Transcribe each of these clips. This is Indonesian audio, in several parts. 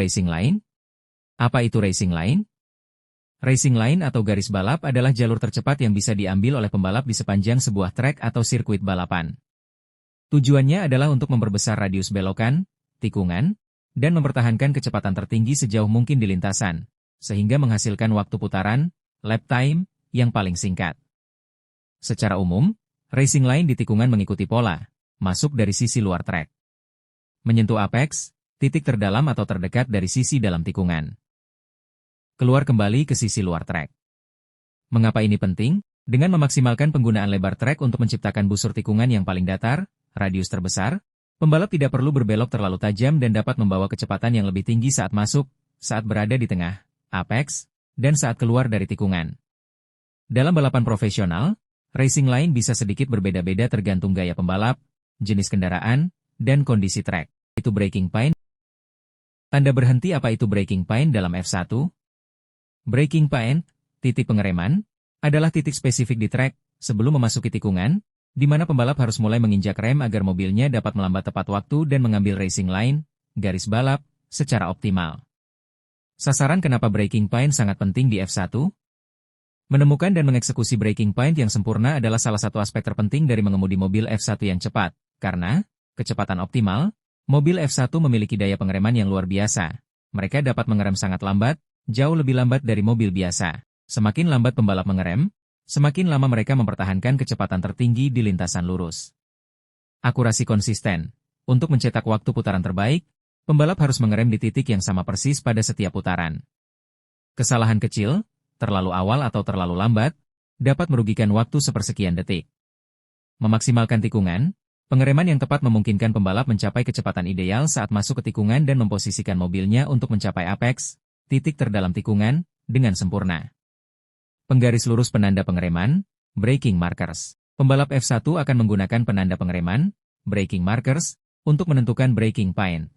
Racing line? Apa itu racing line? Racing line atau garis balap adalah jalur tercepat yang bisa diambil oleh pembalap di sepanjang sebuah trek atau sirkuit balapan. Tujuannya adalah untuk memperbesar radius belokan, tikungan, dan mempertahankan kecepatan tertinggi sejauh mungkin di lintasan, sehingga menghasilkan waktu putaran, lap time, yang paling singkat. Secara umum, racing line di tikungan mengikuti pola, masuk dari sisi luar trek, menyentuh apex, titik terdalam atau terdekat dari sisi dalam tikungan, keluar kembali ke sisi luar trek. Mengapa ini penting? Dengan memaksimalkan penggunaan lebar trek untuk menciptakan busur tikungan yang paling datar, radius terbesar, pembalap tidak perlu berbelok terlalu tajam dan dapat membawa kecepatan yang lebih tinggi saat masuk, saat berada di tengah, apex, dan saat keluar dari tikungan. Dalam balapan profesional, racing line bisa sedikit berbeda-beda tergantung gaya pembalap, jenis kendaraan, dan kondisi trek. Itu braking point. Tanda berhenti. Apa itu braking point dalam F1? Braking point, titik pengereman, adalah titik spesifik di trek, sebelum memasuki tikungan, di mana pembalap harus mulai menginjak rem agar mobilnya dapat melambat tepat waktu dan mengambil racing line, garis balap, secara optimal. Sasaran kenapa braking point sangat penting di F1? Menemukan dan mengeksekusi braking point yang sempurna adalah salah satu aspek terpenting dari mengemudi mobil F1 yang cepat, karena, kecepatan optimal, mobil F1 memiliki daya pengereman yang luar biasa. Mereka dapat mengerem sangat lambat, jauh lebih lambat dari mobil biasa. Semakin lambat pembalap mengerem, semakin lama mereka mempertahankan kecepatan tertinggi di lintasan lurus. Akurasi konsisten. Untuk mencetak waktu putaran terbaik, pembalap harus mengerem di titik yang sama persis pada setiap putaran. Kesalahan kecil, terlalu awal atau terlalu lambat, dapat merugikan waktu sepersekian detik. Memaksimalkan tikungan, pengereman yang tepat memungkinkan pembalap mencapai kecepatan ideal saat masuk ke tikungan dan memposisikan mobilnya untuk mencapai apex, titik terdalam tikungan, dengan sempurna. Penggaris lurus penanda pengereman, braking markers. Pembalap F1 akan menggunakan penanda pengereman, braking markers, untuk menentukan braking point.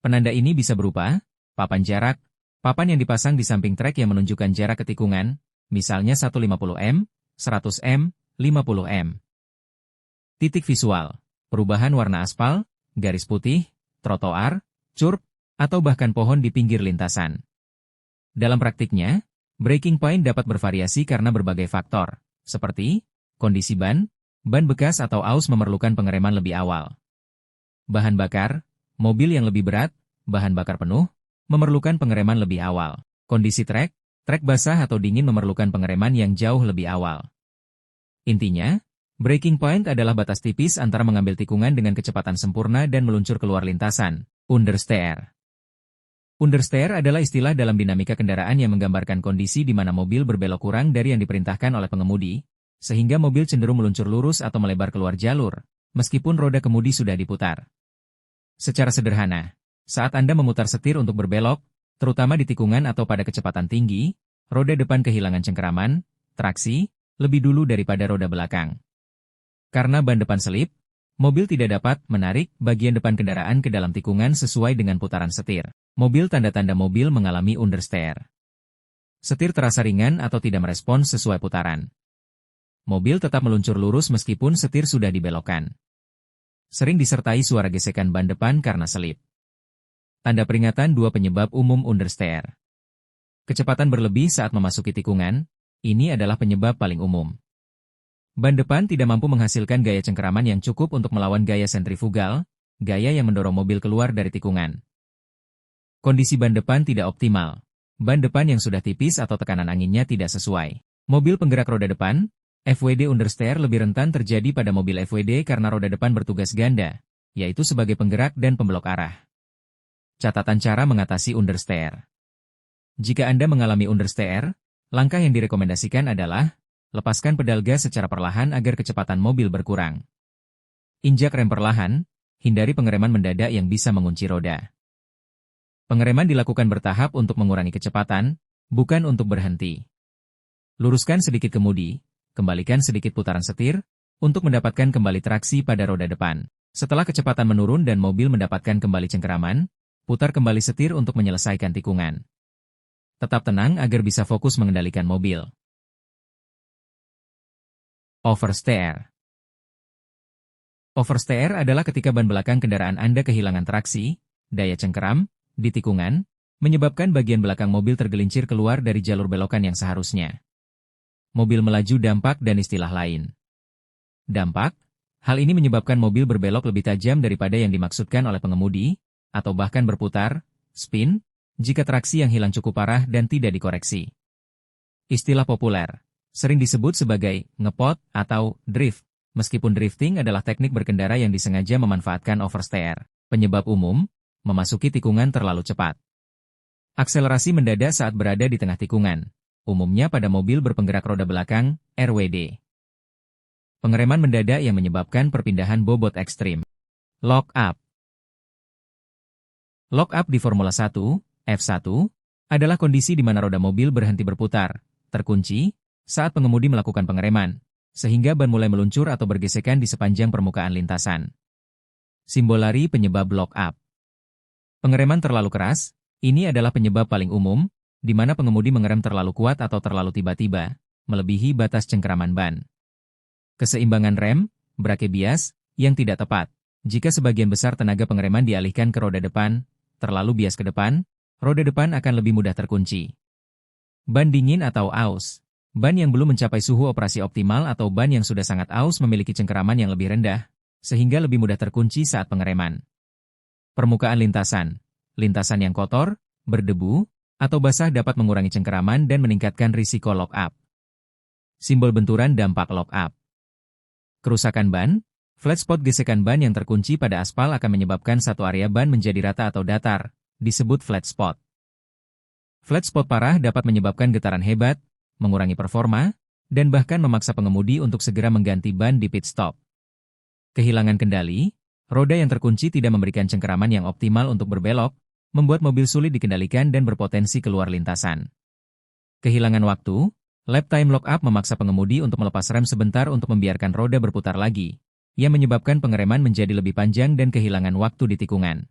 Penanda ini bisa berupa papan jarak, papan yang dipasang di samping trek yang menunjukkan jarak ke tikungan, misalnya 150 m, 100 m, 50 m. Titik visual, perubahan warna aspal, garis putih, trotoar, curb, atau bahkan pohon di pinggir lintasan. Dalam praktiknya, braking point dapat bervariasi karena berbagai faktor, seperti kondisi ban bekas atau aus memerlukan pengereman lebih awal. Bahan bakar, mobil yang lebih berat, bahan bakar penuh, memerlukan pengereman lebih awal. Kondisi trek basah atau dingin memerlukan pengereman yang jauh lebih awal. Intinya, braking point adalah batas tipis antara mengambil tikungan dengan kecepatan sempurna dan meluncur keluar lintasan, understeer. Understeer adalah istilah dalam dinamika kendaraan yang menggambarkan kondisi di mana mobil berbelok kurang dari yang diperintahkan oleh pengemudi, sehingga mobil cenderung meluncur lurus atau melebar keluar jalur, meskipun roda kemudi sudah diputar. Secara sederhana, saat Anda memutar setir untuk berbelok, terutama di tikungan atau pada kecepatan tinggi, roda depan kehilangan cengkeraman, traksi, lebih dulu daripada roda belakang. Karena ban depan selip, mobil tidak dapat menarik bagian depan kendaraan ke dalam tikungan sesuai dengan putaran setir. Mobil tanda-tanda mobil mengalami understeer. Setir terasa ringan atau tidak merespons sesuai putaran. Mobil tetap meluncur lurus meskipun setir sudah dibelokkan. Sering disertai suara gesekan ban depan karena selip. Tanda peringatan 2 penyebab umum understeer. Kecepatan berlebih saat memasuki tikungan, ini adalah penyebab paling umum. Ban depan tidak mampu menghasilkan gaya cengkeraman yang cukup untuk melawan gaya sentrifugal, gaya yang mendorong mobil keluar dari tikungan. Kondisi ban depan tidak optimal. Ban depan yang sudah tipis atau tekanan anginnya tidak sesuai. Mobil penggerak roda depan, FWD understeer lebih rentan terjadi pada mobil FWD karena roda depan bertugas ganda, yaitu sebagai penggerak dan pembelok arah. Catatan cara mengatasi understeer. Jika Anda mengalami understeer, langkah yang direkomendasikan adalah lepaskan pedal gas secara perlahan agar kecepatan mobil berkurang. Injak rem perlahan, hindari pengereman mendadak yang bisa mengunci roda. Pengereman dilakukan bertahap untuk mengurangi kecepatan, bukan untuk berhenti. Luruskan sedikit kemudi, kembalikan sedikit putaran setir, untuk mendapatkan kembali traksi pada roda depan. Setelah kecepatan menurun dan mobil mendapatkan kembali cengkeraman, putar kembali setir untuk menyelesaikan tikungan. Tetap tenang agar bisa fokus mengendalikan mobil. Oversteer. Oversteer adalah ketika ban belakang kendaraan Anda kehilangan traksi, daya cengkeram, di tikungan, menyebabkan bagian belakang mobil tergelincir keluar dari jalur belokan yang seharusnya. Mobil melaju dampak dan istilah lain. Dampak, hal ini menyebabkan mobil berbelok lebih tajam daripada yang dimaksudkan oleh pengemudi, atau bahkan berputar, spin, jika traksi yang hilang cukup parah dan tidak dikoreksi. Istilah populer, sering disebut sebagai ngepot atau drift, meskipun drifting adalah teknik berkendara yang disengaja memanfaatkan oversteer, penyebab umum, memasuki tikungan terlalu cepat. Akselerasi mendadak saat berada di tengah tikungan, umumnya pada mobil berpenggerak roda belakang, RWD. Pengereman mendadak yang menyebabkan perpindahan bobot ekstrim. Lock up. Lock up di Formula 1, F1, adalah kondisi di mana roda mobil berhenti berputar, terkunci, saat pengemudi melakukan pengereman, sehingga ban mulai meluncur atau bergesekan di sepanjang permukaan lintasan. Simbol lari penyebab lock up. Pengereman terlalu keras, ini adalah penyebab paling umum, di mana pengemudi mengerem terlalu kuat atau terlalu tiba-tiba, melebihi batas cengkeraman ban. Keseimbangan rem, brake bias, yang tidak tepat. Jika sebagian besar tenaga pengereman dialihkan ke roda depan, terlalu bias ke depan, roda depan akan lebih mudah terkunci. Ban dingin atau aus. Ban yang belum mencapai suhu operasi optimal atau ban yang sudah sangat aus memiliki cengkeraman yang lebih rendah, sehingga lebih mudah terkunci saat pengereman. Permukaan lintasan. Lintasan yang kotor, berdebu, atau basah dapat mengurangi cengkeraman dan meningkatkan risiko lock up. Simbol benturan dampak lock up. Kerusakan ban. Flat spot gesekan ban yang terkunci pada aspal akan menyebabkan satu area ban menjadi rata atau datar, disebut flat spot. Flat spot parah dapat menyebabkan getaran hebat, mengurangi performa, dan bahkan memaksa pengemudi untuk segera mengganti ban di pit stop. Kehilangan kendali, roda yang terkunci tidak memberikan cengkeraman yang optimal untuk berbelok, membuat mobil sulit dikendalikan dan berpotensi keluar lintasan. Kehilangan waktu, lap time lock up memaksa pengemudi untuk melepas rem sebentar untuk membiarkan roda berputar lagi, yang menyebabkan pengereman menjadi lebih panjang dan kehilangan waktu di tikungan.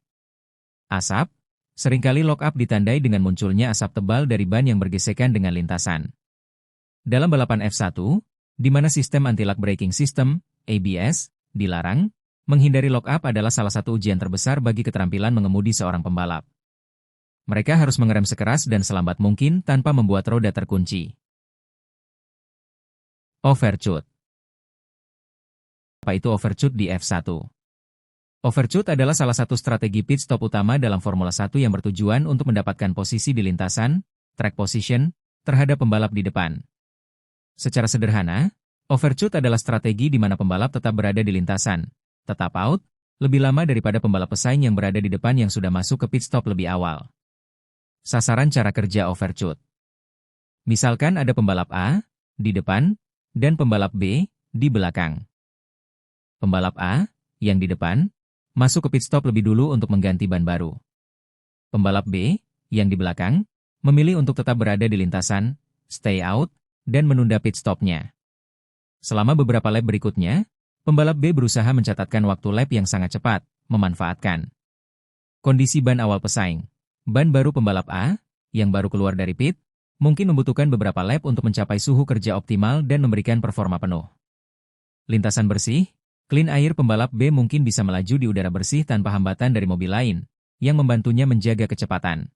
Asap, seringkali lock up ditandai dengan munculnya asap tebal dari ban yang bergesekan dengan lintasan. Dalam balapan F1, di mana sistem anti-lock braking system, ABS, dilarang, menghindari lock up adalah salah satu ujian terbesar bagi keterampilan mengemudi seorang pembalap. Mereka harus mengerem sekeras dan selambat mungkin tanpa membuat roda terkunci. Overshoot. Apa itu overshoot di F1? Overshoot adalah salah satu strategi pit stop utama dalam Formula 1 yang bertujuan untuk mendapatkan posisi di lintasan, track position, terhadap pembalap di depan. Secara sederhana, overshoot adalah strategi di mana pembalap tetap berada di lintasan, tetap out, lebih lama daripada pembalap pesaing yang berada di depan yang sudah masuk ke pit stop lebih awal. Sasaran cara kerja overshoot. Misalkan ada pembalap A di depan dan pembalap B di belakang. Pembalap A, yang di depan, masuk ke pit stop lebih dulu untuk mengganti ban baru. Pembalap B, yang di belakang, memilih untuk tetap berada di lintasan, stay out, dan menunda pit stopnya. Selama beberapa lap berikutnya, pembalap B berusaha mencatatkan waktu lap yang sangat cepat, memanfaatkan kondisi ban awal pesaing. Ban baru pembalap A, yang baru keluar dari pit, mungkin membutuhkan beberapa lap untuk mencapai suhu kerja optimal dan memberikan performa penuh. Lintasan bersih, clean air pembalap B mungkin bisa melaju di udara bersih tanpa hambatan dari mobil lain, yang membantunya menjaga kecepatan.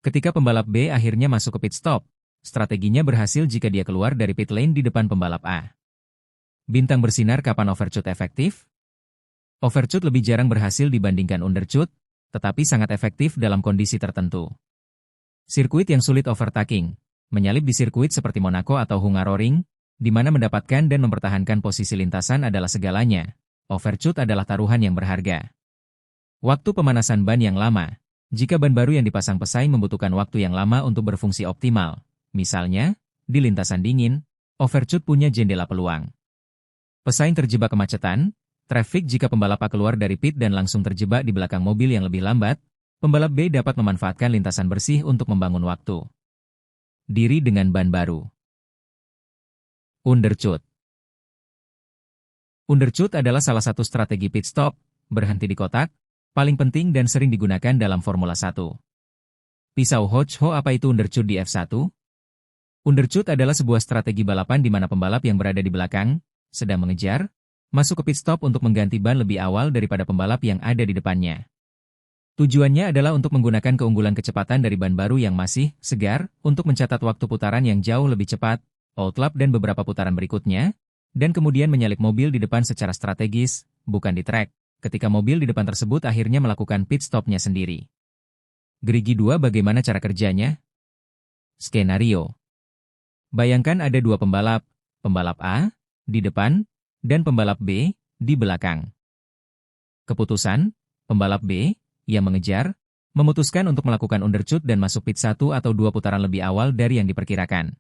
Ketika pembalap B akhirnya masuk ke pit stop, strateginya berhasil jika dia keluar dari pit lane di depan pembalap A. Bintang bersinar kapan overshoot efektif? Overshoot lebih jarang berhasil dibandingkan undershoot, tetapi sangat efektif dalam kondisi tertentu. Sirkuit yang sulit overtaking, menyalip di sirkuit seperti Monaco atau Hungaroring, di mana mendapatkan dan mempertahankan posisi lintasan adalah segalanya. Overshoot adalah taruhan yang berharga. Waktu pemanasan ban yang lama. Jika ban baru yang dipasang pesaing membutuhkan waktu yang lama untuk berfungsi optimal, misalnya, di lintasan dingin, overshoot punya jendela peluang. Pesaing terjebak kemacetan, traffic jika pembalap A keluar dari pit dan langsung terjebak di belakang mobil yang lebih lambat, pembalap B dapat memanfaatkan lintasan bersih untuk membangun waktu. Diri dengan ban baru. Undershoot. Undershoot adalah salah satu strategi pit stop, berhenti di kotak, paling penting dan sering digunakan dalam Formula 1. Pisau Hodge-Ho apa itu undershoot di F1? Undershoot adalah sebuah strategi balapan di mana pembalap yang berada di belakang, sedang mengejar, masuk ke pit stop untuk mengganti ban lebih awal daripada pembalap yang ada di depannya. Tujuannya adalah untuk menggunakan keunggulan kecepatan dari ban baru yang masih segar untuk mencatat waktu putaran yang jauh lebih cepat, old lap dan beberapa putaran berikutnya, dan kemudian menyalip mobil di depan secara strategis, bukan di trek, ketika mobil di depan tersebut akhirnya melakukan pit stopnya sendiri. Gerigi 2 bagaimana cara kerjanya? Skenario. Bayangkan ada dua pembalap, pembalap A, di depan, dan pembalap B, di belakang. Keputusan, pembalap B, yang mengejar, memutuskan untuk melakukan undercut dan masuk pit 1 atau 2 putaran lebih awal dari yang diperkirakan.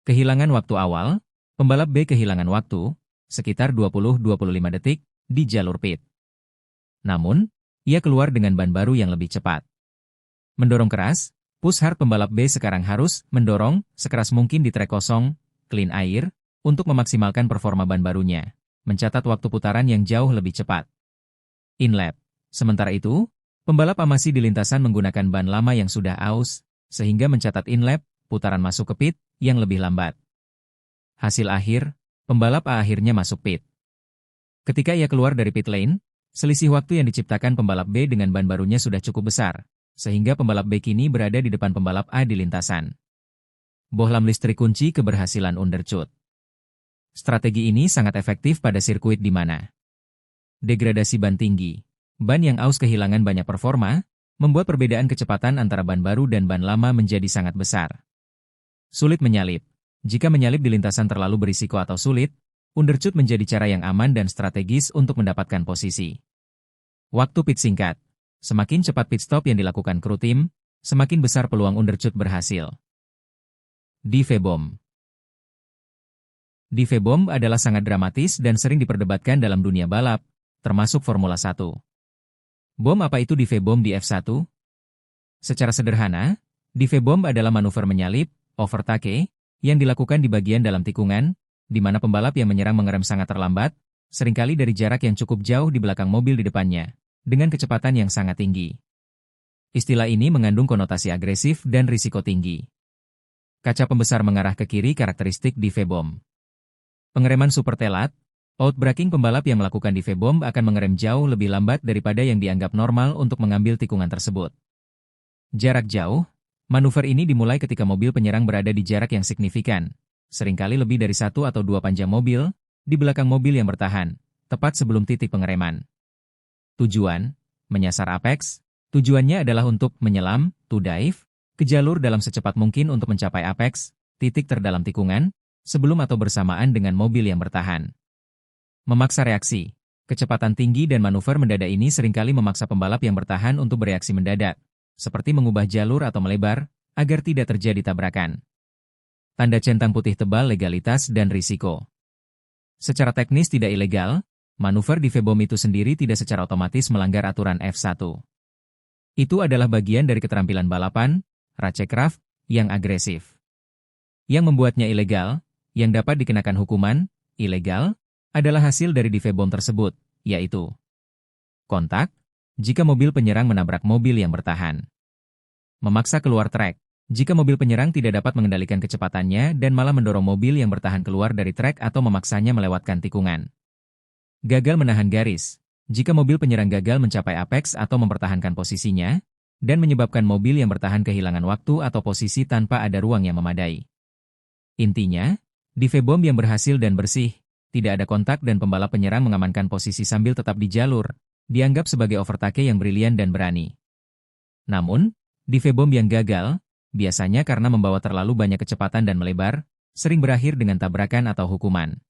Kehilangan waktu awal, pembalap B kehilangan waktu, sekitar 20-25 detik, di jalur pit. Namun, ia keluar dengan ban baru yang lebih cepat. Mendorong keras, push hard pembalap B sekarang harus mendorong sekeras mungkin di trek kosong, clean air, untuk memaksimalkan performa ban barunya, mencatat waktu putaran yang jauh lebih cepat. In-lap. Sementara itu, pembalap A masih di lintasan menggunakan ban lama yang sudah aus, sehingga mencatat in-lap, putaran masuk ke pit, yang lebih lambat. Hasil akhir, pembalap A akhirnya masuk pit. Ketika ia keluar dari pit lane, selisih waktu yang diciptakan pembalap B dengan ban barunya sudah cukup besar, sehingga pembalap B kini berada di depan pembalap A di lintasan. Bohlam listrik kunci keberhasilan undercut. Strategi ini sangat efektif pada sirkuit di mana degradasi ban tinggi, ban yang aus kehilangan banyak performa, membuat perbedaan kecepatan antara ban baru dan ban lama menjadi sangat besar. Sulit menyalip. Jika menyalip di lintasan terlalu berisiko atau sulit, undercut menjadi cara yang aman dan strategis untuk mendapatkan posisi. Waktu pit singkat. Semakin cepat pit stop yang dilakukan kru tim, semakin besar peluang undercut berhasil. Dive Bomb. Dive Bomb adalah sangat dramatis dan sering diperdebatkan dalam dunia balap, termasuk Formula 1. Bom apa itu dive bomb di F1? Secara sederhana, dive bomb adalah manuver menyalip, overtake, yang dilakukan di bagian dalam tikungan, di mana pembalap yang menyerang mengerem sangat terlambat, seringkali dari jarak yang cukup jauh di belakang mobil di depannya, dengan kecepatan yang sangat tinggi. Istilah ini mengandung konotasi agresif dan risiko tinggi. Kaca pembesar mengarah ke kiri karakteristik dive bomb. Pengereman super telat, outbraking pembalap yang melakukan dive bomb akan mengerem jauh lebih lambat daripada yang dianggap normal untuk mengambil tikungan tersebut. Jarak jauh, manuver ini dimulai ketika mobil penyerang berada di jarak yang signifikan, seringkali lebih dari 1 atau 2 panjang mobil, di belakang mobil yang bertahan, tepat sebelum titik pengereman. Tujuan, menyasar apex, tujuannya adalah untuk menyelam, to dive, ke jalur dalam secepat mungkin untuk mencapai apex, titik terdalam tikungan, sebelum atau bersamaan dengan mobil yang bertahan. Memaksa reaksi. Kecepatan tinggi dan manuver mendadak ini seringkali memaksa pembalap yang bertahan untuk bereaksi mendadak, seperti mengubah jalur atau melebar, agar tidak terjadi tabrakan. Tanda centang putih tebal legalitas dan risiko. Secara teknis tidak ilegal, manuver dive bomb itu sendiri tidak secara otomatis melanggar aturan F1. Itu adalah bagian dari keterampilan balapan, racecraft, yang agresif. Yang membuatnya ilegal, yang dapat dikenakan hukuman, ilegal, adalah hasil dari dive bomb tersebut, yaitu kontak, jika mobil penyerang menabrak mobil yang bertahan. Memaksa keluar trek, jika mobil penyerang tidak dapat mengendalikan kecepatannya dan malah mendorong mobil yang bertahan keluar dari trek atau memaksanya melewatkan tikungan. Gagal menahan garis, jika mobil penyerang gagal mencapai apex atau mempertahankan posisinya, dan menyebabkan mobil yang bertahan kehilangan waktu atau posisi tanpa ada ruang yang memadai. Intinya, dive bomb yang berhasil dan bersih, tidak ada kontak dan pembalap penyerang mengamankan posisi sambil tetap di jalur, dianggap sebagai overtake yang brilian dan berani. Namun, dive bomb yang gagal, biasanya karena membawa terlalu banyak kecepatan dan melebar, sering berakhir dengan tabrakan atau hukuman.